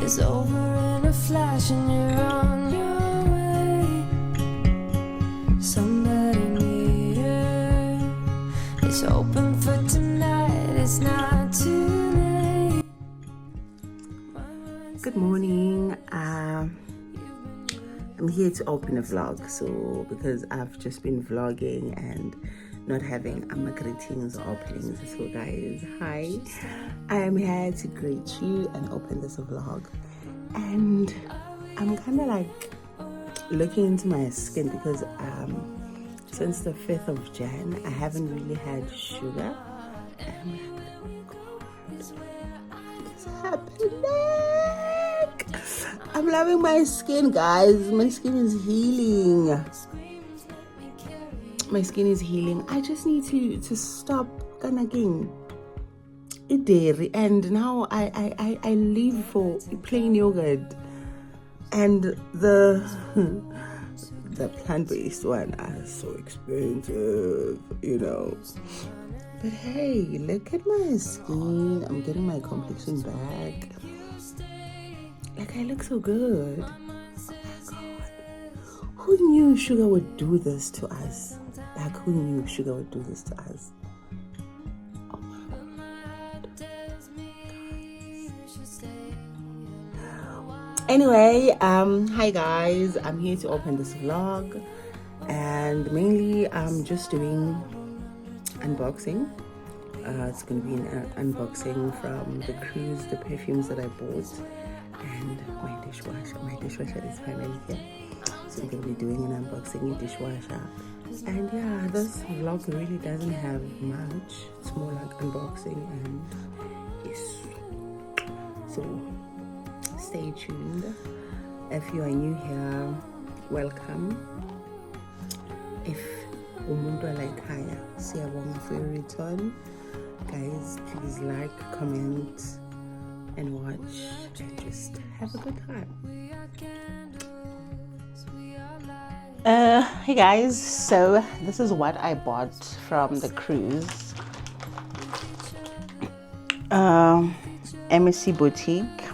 is over in a flash and you're on your way. Somebody near, it's open for tonight, it's not too late. Good morning. I'm here to open a vlog, so because I've just been vlogging and not having greetings or openings. So guys, hi, I am here to greet you and open this vlog. And I'm kind of like looking into my skin because since the 5th of Jan I haven't really had sugar, and I'm like, God, what's happening? I'm loving my skin, guys. My skin is healing. My skin is healing. I just need to stop kanaging dairy, and now I live for plain yogurt, and the plant-based one are so expensive, you know. But hey, look at my skin. I'm getting my complexion back. Like, I look so good. Oh my God. Who knew sugar would do this to us? Like, who knew sugar would do this to us? Oh my God. Anyway, hi guys. I'm here to open this vlog. And mainly, I'm just doing unboxing. It's going to be an unboxing from the cruise, the perfumes that I bought, and my dishwasher. My dishwasher is finally here. So I'm going to be doing an unboxing in dishwasher. And yeah, this vlog really doesn't have much. It's more like unboxing and yes. So stay tuned. If you are new here, welcome. If umuntu like siyabonga for your return. Guys, please like, comment, and watch, and just have a good time. Hey guys, so this is what I bought from the cruise. MSC Boutique.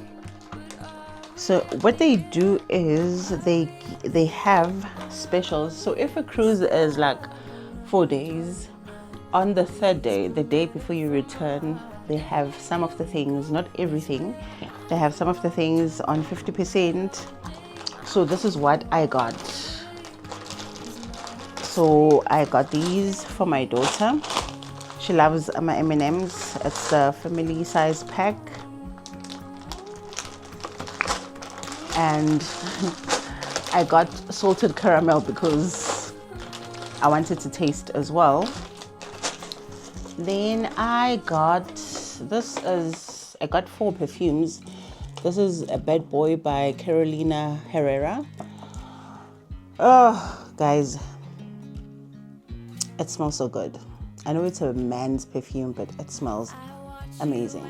So what they do is they have specials. So if a cruise is like 4 days, on the 3rd day, the day before you return, they have some of the things, not everything, they have some of the things on 50%. So this is what I got. So I got these for my daughter. She loves my M&Ms. It's a family size pack. And I got salted caramel because I wanted to taste as well. Then I got 4 perfumes. This is a Bad Boy by Carolina Herrera. Oh, guys, it smells so good. I know it's a man's perfume, but it smells amazing.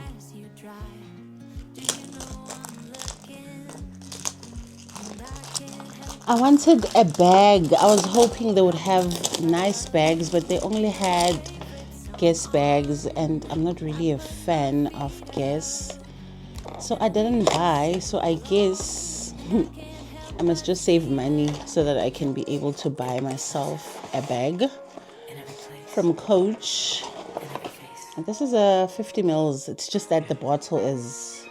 I wanted a bag. I was hoping they would have nice bags, but they only had Guess bags, and I'm not really a fan of Guess, so I didn't buy. So I guess I must just save money so that I can be able to buy myself a bag from Coach. And this is a 50 mils. It's just that the bottle is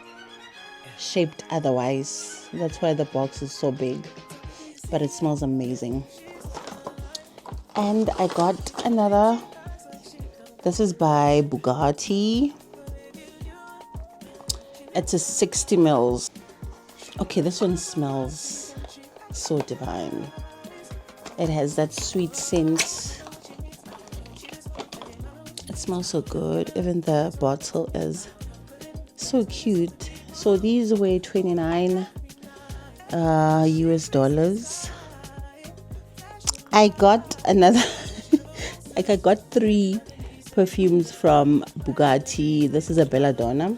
shaped otherwise. That's why the box is so big, but it smells amazing. And I got another. This is by Bugatti. It's a 60 mils. Okay, this one smells so divine. It has that sweet scent. It smells so good. Even the bottle is so cute. So these were $29 US. I got another, like I got 3 perfumes from Bugatti. This is a Belladonna.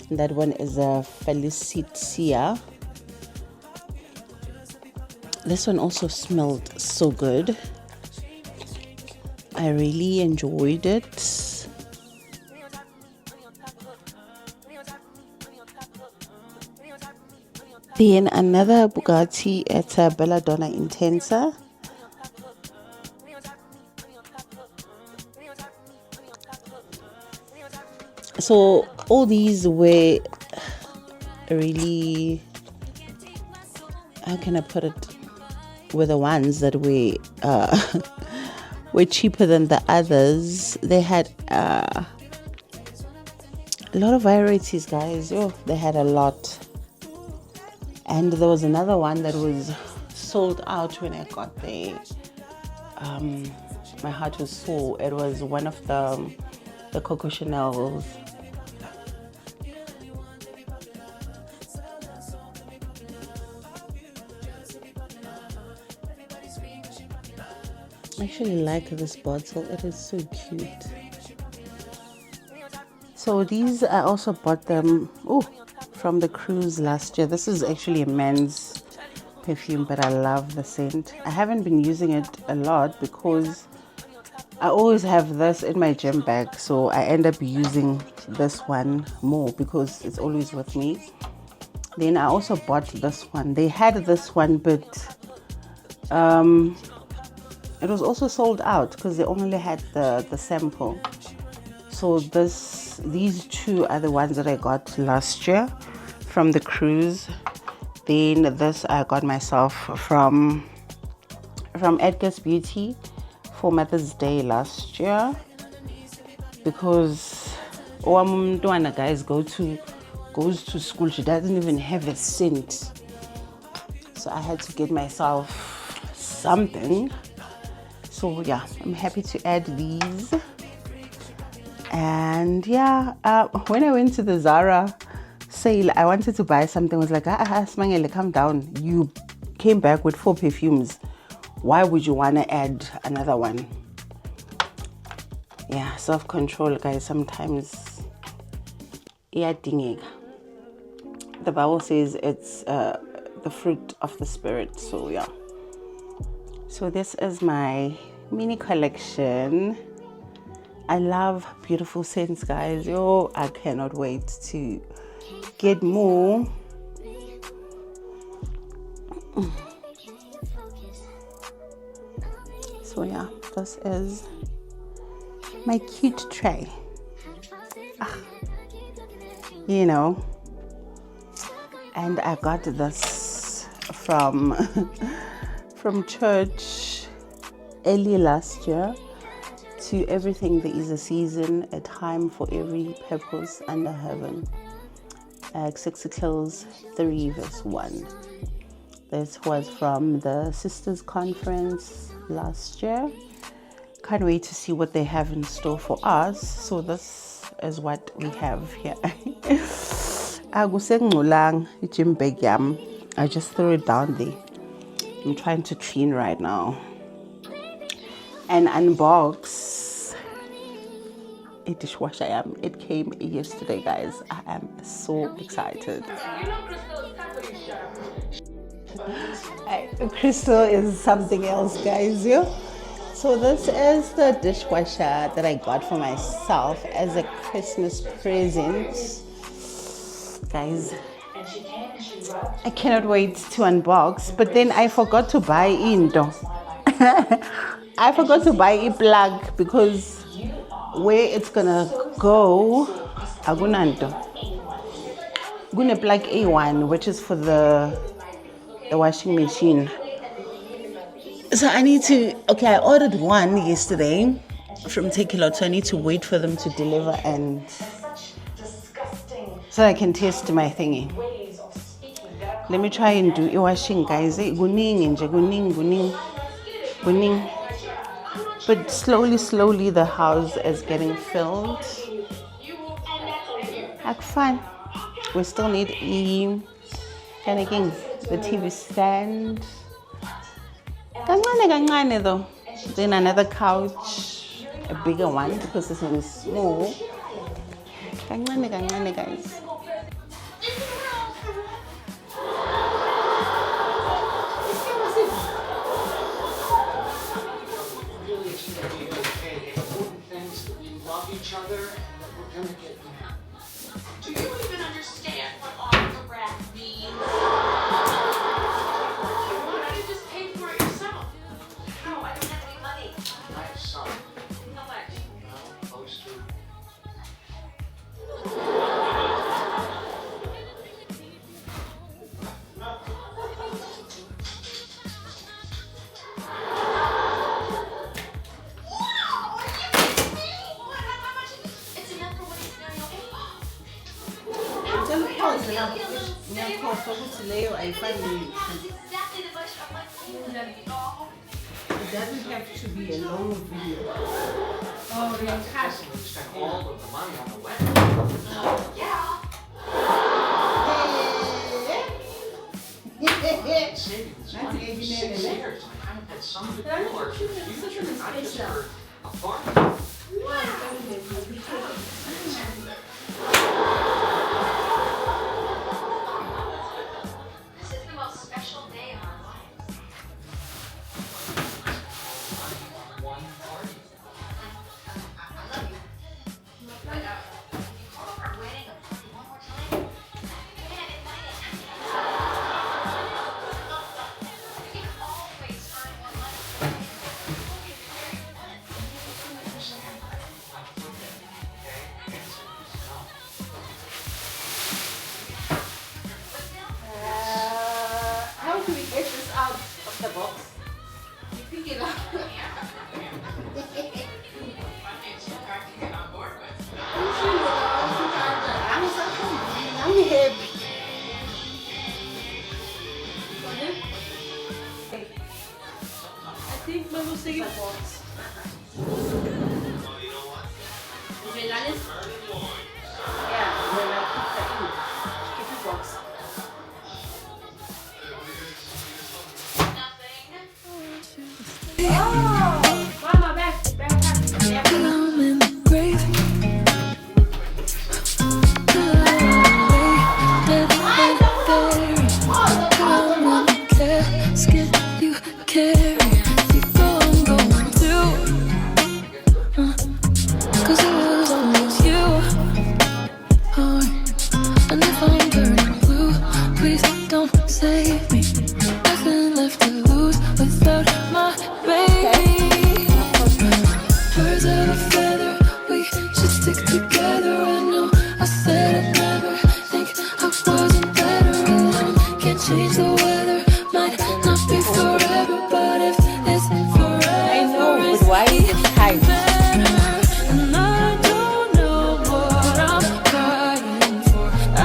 That one is a Felicitia. This one also smelled so good. I really enjoyed it. Then another Bugatti at Belladonna Intensa. So all these were really, how can I put it, were the ones that were cheaper than the others. They had a lot of varieties, guys. Oh, they had a lot. And there was another one that was sold out when I got there. My heart was sore. It was one of the Coco Chanels. I actually like this bottle. It is so cute. So these, I also bought them from the cruise last year. This is actually a men's perfume, but I love the scent. I haven't been using it a lot because I always have this in my gym bag, so I end up using this one more because it's always with me. Then I also bought this one. They had this one, but it was also sold out because they only had the sample. So these two are the ones that I got last year from the cruise. Then this I got myself from Edgar's Beauty for Mother's Day last year, because Owamumntwana, guys, goes to school. She doesn't even have a scent, so I had to get myself something. So yeah, I'm happy to add these. And yeah, when I went to the Zara sale, I wanted to buy something. I was like, Smangele, calm down. You came back with 4 perfumes. Why would you want to add another one? Yeah, self-control, guys. Sometimes, yeah, dinging. The Bible says it's the fruit of the spirit. So yeah. So this is my mini collection. I love beautiful scents, guys. Yo, I cannot wait to get more. So yeah, this is my cute tray. You know, and I got this from church early last year. To everything there is a season, a time for every purpose under heaven. Ecclesiastes 3 verse 1. This was from the Sisters Conference last year. Can't wait to see what they have in store for us. So this is what we have here. I just threw it down there. I'm trying to clean right now and unbox a dishwasher. It came yesterday, guys. I am so excited. Crystal is something else, guys. Yeah. So this is the dishwasher that I got for myself as a Christmas present, guys. I cannot wait to unbox, but then I forgot to buy into. I forgot to buy a plug because where it's gonna go, gonna plug A1, which is for the washing machine. So I need to, I ordered one yesterday from Tekilot, so I need to wait for them to deliver and so I can test my thingy. Let me try and do a washing, guys. Guning. But slowly the house is getting filled. Like fun. We still need the TV stand. Kancane though. Then another couch, a bigger one because this one is small. Kancane, guys. Each other and that we're gonna get married. Do you even understand what autograph means? ngiyakhohlwa ukuthi leyo ayifani. It doesn't have to be a long video. Oh, yeah. We spent all of the money on the wedding. Savings money for 6 years. I haven't had some of the cooler future, not just for a party. This is the most special day of our lives. One party. I love you. But can you call our wedding a party one more time? We can't invite it. You can always find one like it. How do we get this out of the box? You pick it up. I'm happy. I think we will see you. Velanes? Yeah, when I put the ink, keep the box. Mama, back. I'm in the grave. Casket you carry. You go, I'm going to. 'Cause it was always you. Oh, and if I'm burning blue, please don't save me. Nothing left to lose without my baby. Birds of a feather, we should stick together. I know I said I'd never think I wasn't better alone. Can't change the weather, might not be forever, but if it's forever, I know, but why is it tight? better. And I don't know what I'm crying for. I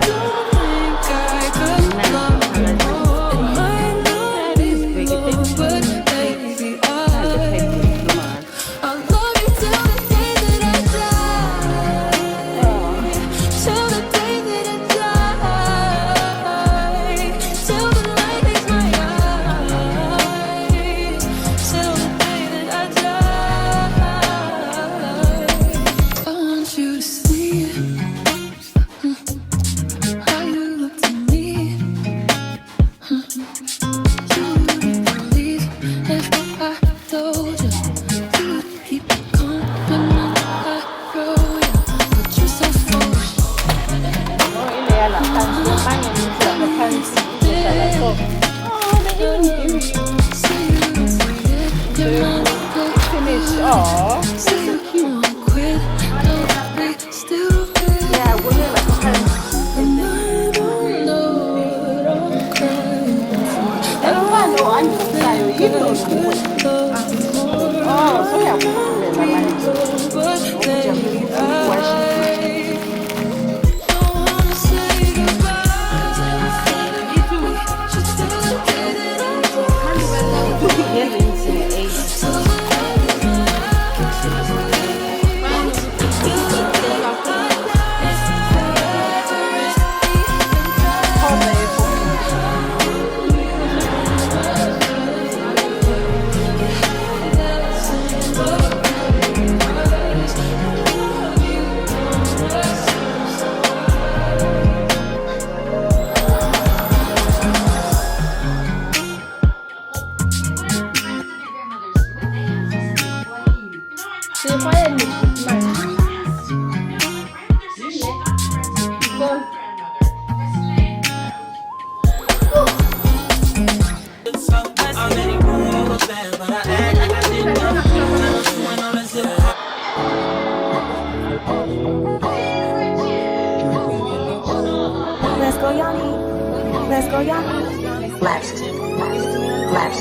don't think I could love you more. It might not be love, but baby, I'll love you till the day that I die. Till the day that I die. Till the light leaves my eyes. Till the day that I die. I want you to see how you look to me. You wouldn't believe if I told you. You would keep the compliment I wrote you. But you're so foolish. No, ile ya la panty, the panty. Oh, they even give you. So you don't forget your mind will Finish. Oh, so you won't quit. Don't we still live? yeah, we look like a panty. And I don't know what I'm crying for. I don't know, I'm sorry. You know, oh, so yeah, we But baby, I don't wanna say goodbye. If we should still get it Let's go, Yanni. Let's go, Yanni. Left. Left.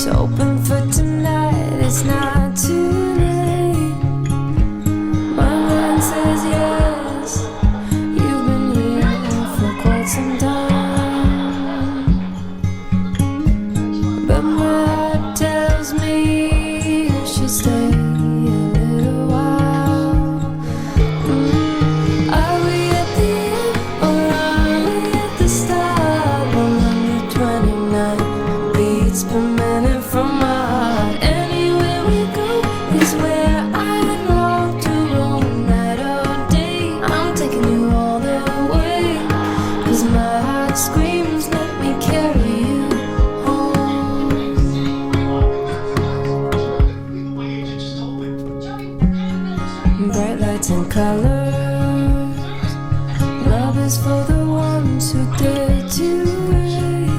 So open for tonight, it's not too late. My mind says yes, you've been here for quite some time. But my heart tells me you should stay a little while. Are we at the end or are we at the start? 129 beats per minute from my heart. Anywhere we go is where I long to roam. Night or day, I'm taking you all the way. 'Cause my heart screams, let me carry you home. Bright lights and colors, love is for the ones who dare to wait.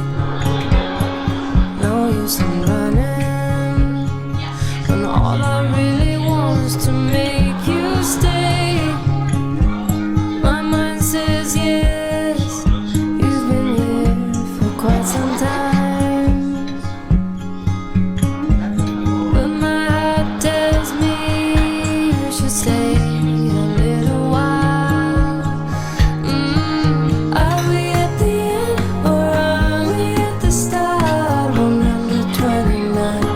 No use in running when all I really want is to make you stay. My mind says yes, you've been here for quite some time. But my heart tells me you should stay a little while. Are we at the end or are we at the start? 129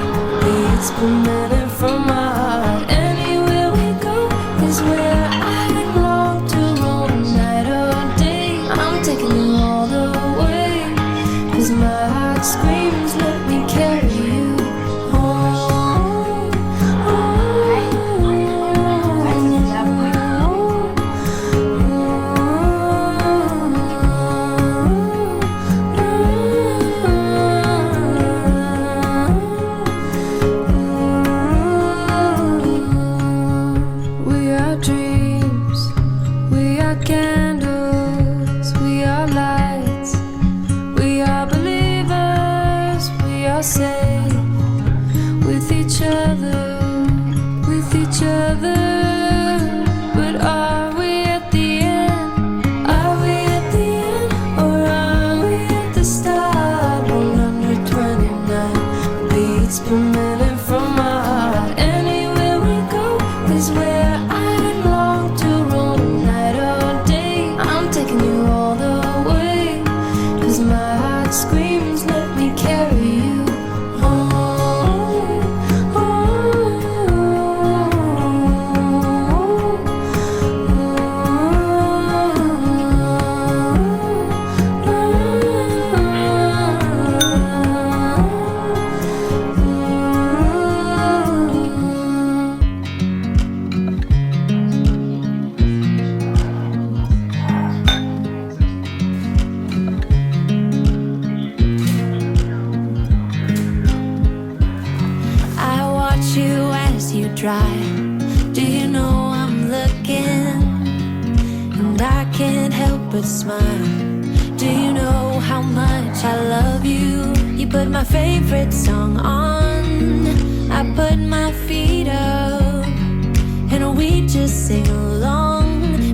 beats per minute from my heart. Anywhere we go is where I long to roam. Night or day, I'm taking you all the way. 'Cause my heart screams, let me carry you home. We are dreams, we are candles, we are lights, we are believers, we are safe with each other, with each other. But are we at the end? Are we at the end or are we at the start? 129 beats per minute from my heart. Anywhere we go is where I long to roam. Night or day, I'm taking you all the way. 'Cause my heart screams, let me carry you home. I watch you as you drive. Do you know I'm looking? And I can't help but smile. Do you know how much I love you? You put my favorite song on, I put my feet up, and we just sing along.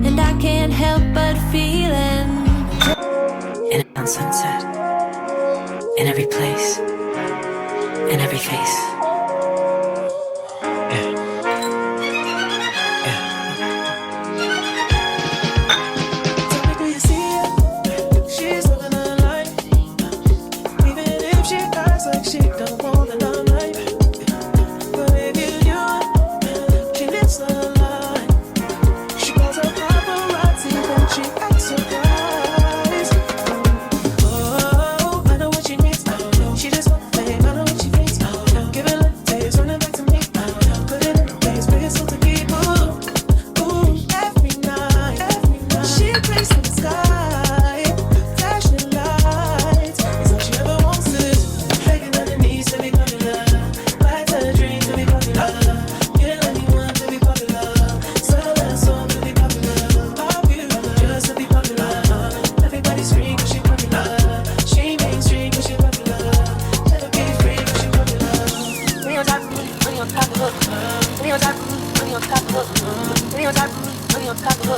And I can't help but feeling. In a sunset, in every place, in every face. Tell me, do you see it? She's living her life. Even if she acts like she don't want the limelight. But if you do it, she lives her life. She calls her paparazzi when she acts surprised. Oh, I know what she needs. She just wants fame. I know what she thinks. Give it like taste, run it back to me. Put it in a place where it's so to keep. Ooh, every night. She plays in the sky, flashing lights. It's all she ever wants is begging on her knees to be popular. Lights her dreams to be popular. Kill anyone to be popular. Sell her soul to be popular. Popular, just to be popular. Everybody scream 'cause she popular. She mainstream 'cause she popular. Never be free 'cause she popular. Money on top, money on top of her. Money on top, money on top of her. Money on top, money on top of her.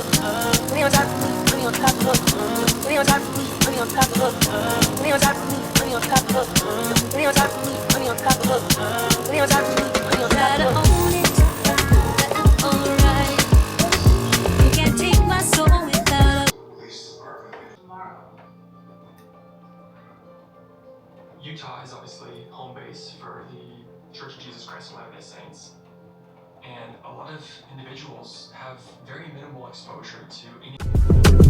Money on top, money on top of her. Money on top, money on top of her. Money on top, money on top of her. Money on top, money on top of her. Utah is obviously home base for the Church of Jesus Christ of Latter-day Saints. And a lot of individuals have very minimal exposure to any